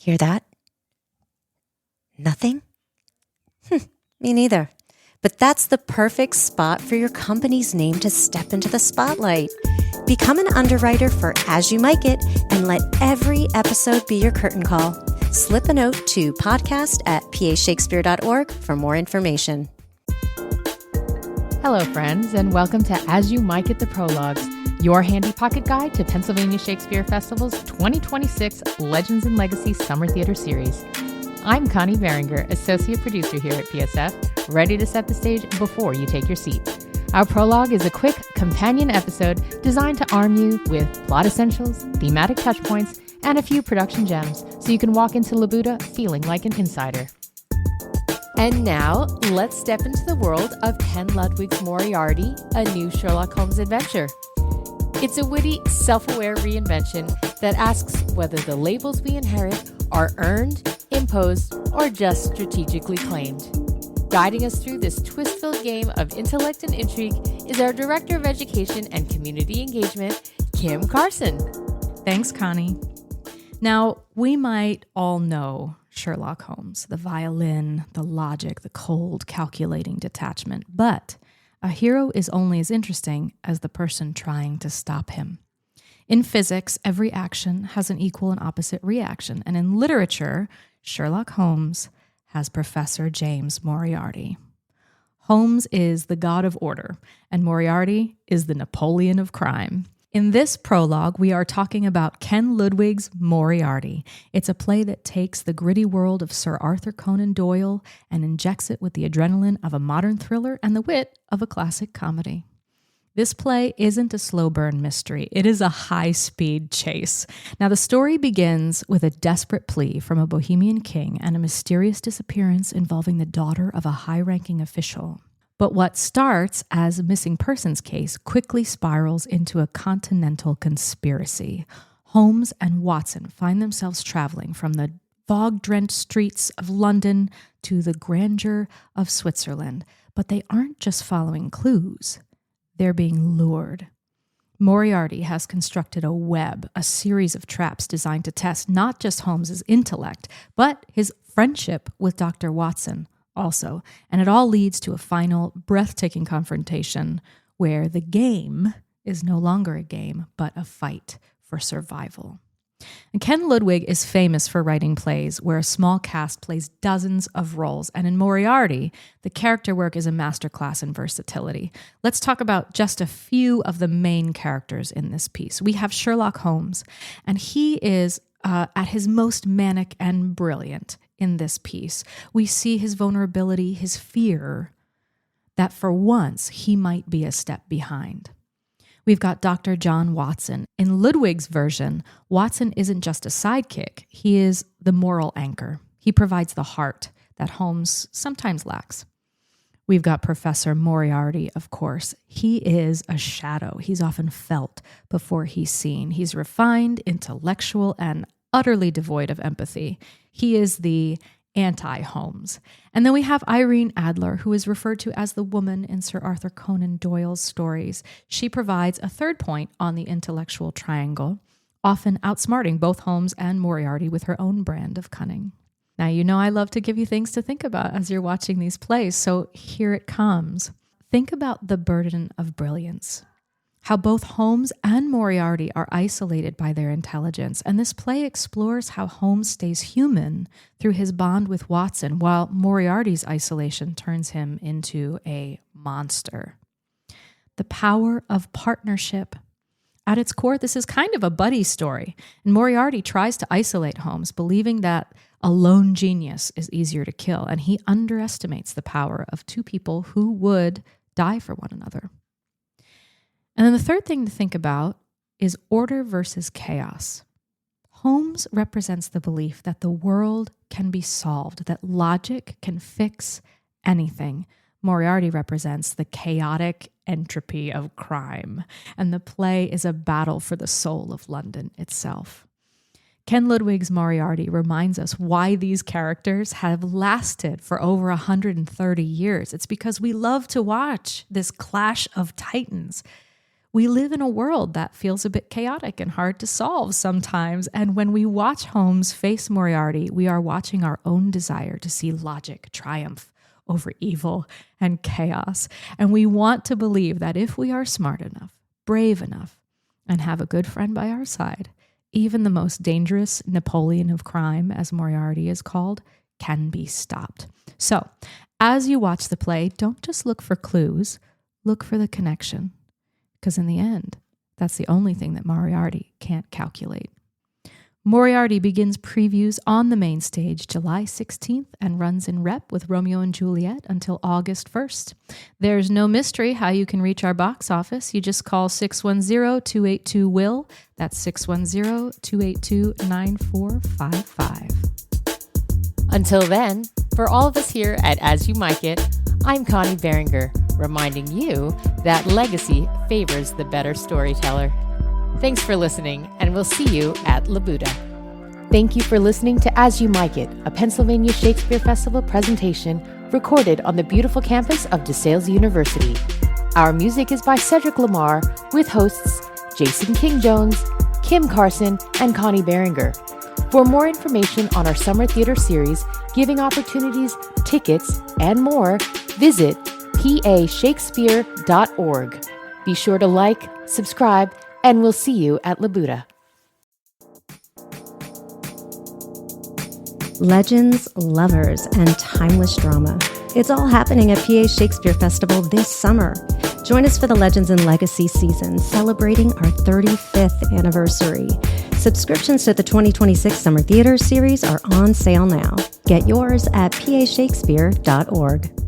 Hear that? Nothing? Me neither. But that's the perfect spot for your company's name to step into the spotlight. Become an underwriter for As You Mic It and let every episode be your curtain call. Slip a note to podcast@pashakespeare.org for more information. Hello, friends, and welcome to As You Mic It, the Prologues, your handy pocket guide to Pennsylvania Shakespeare Festival's 2026 Legends and Legacy Summer Theater Series. I'm Connie Berenger, Associate Producer here at PSF, ready to set the stage before you take your seat. Our prologue is a quick companion episode designed to arm you with plot essentials, thematic touchpoints, and a few production gems so you can walk into Labuda feeling like an insider. And now, let's step into the world of Ken Ludwig's Moriarty, a new Sherlock Holmes Adventure. It's a witty, self-aware reinvention that asks whether the labels we inherit are earned, imposed, or just strategically claimed. Guiding us through this twist-filled game of intellect and intrigue is our Director of Education and Community Engagement, Kim Carson. Thanks, Connie. Now, we might all know Sherlock Holmes, the violin, the logic, the cold, calculating detachment, but a hero is only as interesting as the person trying to stop him. In physics, every action has an equal and opposite reaction, and in literature, Sherlock Holmes has Professor James Moriarty. Holmes is the god of order, and Moriarty is the Napoleon of crime. In this prologue, we are talking about Ken Ludwig's Moriarty. It's a play that takes the gritty world of Sir Arthur Conan Doyle and injects it with the adrenaline of a modern thriller and the wit of a classic comedy. This play isn't a slow burn mystery. It is a high-speed chase. Now, the story begins with a desperate plea from a Bohemian king and a mysterious disappearance involving the daughter of a high-ranking official. But what starts as a missing persons case quickly spirals into a continental conspiracy. Holmes and Watson find themselves traveling from the fog-drenched streets of London to the grandeur of Switzerland. But they aren't just following clues. They're being lured. Moriarty has constructed a web, a series of traps designed to test not just Holmes's intellect, but his friendship with Dr. Watson also. And it all leads to a final, breathtaking confrontation where the game is no longer a game, but a fight for survival. And Ken Ludwig is famous for writing plays where a small cast plays dozens of roles. And in Moriarty, the character work is a masterclass in versatility. Let's talk about just a few of the main characters in this piece. We have Sherlock Holmes, and he is at his most manic and brilliant in this piece. We see his vulnerability, his fear that for once he might be a step behind. We've got Dr. John Watson. In Ludwig's version, Watson isn't just a sidekick. He is the moral anchor. He provides the heart that Holmes sometimes lacks. We've got Professor Moriarty, of course. He is a shadow. He's often felt before he's seen. He's refined, intellectual, and utterly devoid of empathy. He is the anti-Holmes. And then we have Irene Adler, who is referred to as the woman in Sir Arthur Conan Doyle's stories. She provides a third point on the intellectual triangle, often outsmarting both Holmes and Moriarty with her own brand of cunning. Now, you know I love to give you things to think about as you're watching these plays, so here it comes. Think about the burden of brilliance. How both Holmes and Moriarty are isolated by their intelligence, and this play explores how Holmes stays human through his bond with Watson, while Moriarty's isolation turns him into a monster. The power of partnership. At its core, this is kind of a buddy story, and Moriarty tries to isolate Holmes, believing that a lone genius is easier to kill, and he underestimates the power of two people who would die for one another. And then the third thing to think about is order versus chaos. Holmes represents the belief that the world can be solved, that logic can fix anything. Moriarty represents the chaotic entropy of crime, and the play is a battle for the soul of London itself. Ken Ludwig's Moriarty reminds us why these characters have lasted for over 130 years. It's because we love to watch this clash of titans. We live in a world that feels a bit chaotic and hard to solve sometimes. And when we watch Holmes face Moriarty, we are watching our own desire to see logic triumph over evil and chaos. And we want to believe that if we are smart enough, brave enough, and have a good friend by our side, even the most dangerous Napoleon of crime, as Moriarty is called, can be stopped. So, as you watch the play, don't just look for clues, look for the connection. Because in the end, that's the only thing that Moriarty can't calculate. Moriarty begins previews on the main stage July 16th and runs in rep with Romeo and Juliet until August 1st. There's no mystery how you can reach our box office. You just call 610-282-WILL. That's 610-282-9455. Until then, for all of us here at As You Mic It, I'm Connie Berenger, reminding you that legacy favors the better storyteller. Thanks for listening, and we'll see you at La Buddha. Thank you for listening to As You Mic It, a Pennsylvania Shakespeare Festival presentation recorded on the beautiful campus of DeSales University. Our music is by Cedric Lamar, with hosts Jason King-Jones, Kim Carson, and Connie Berenger. For more information on our summer theater series, giving opportunities, tickets, and more, visit pashakespeare.org. Be sure to like, subscribe, and we'll see you at La Buddha. Legends, lovers, and timeless drama. It's all happening at PA Shakespeare Festival this summer. Join us for the Legends and Legacy season, celebrating our 35th anniversary. Subscriptions to the 2026 Summer Theater Series are on sale now. Get yours at pashakespeare.org.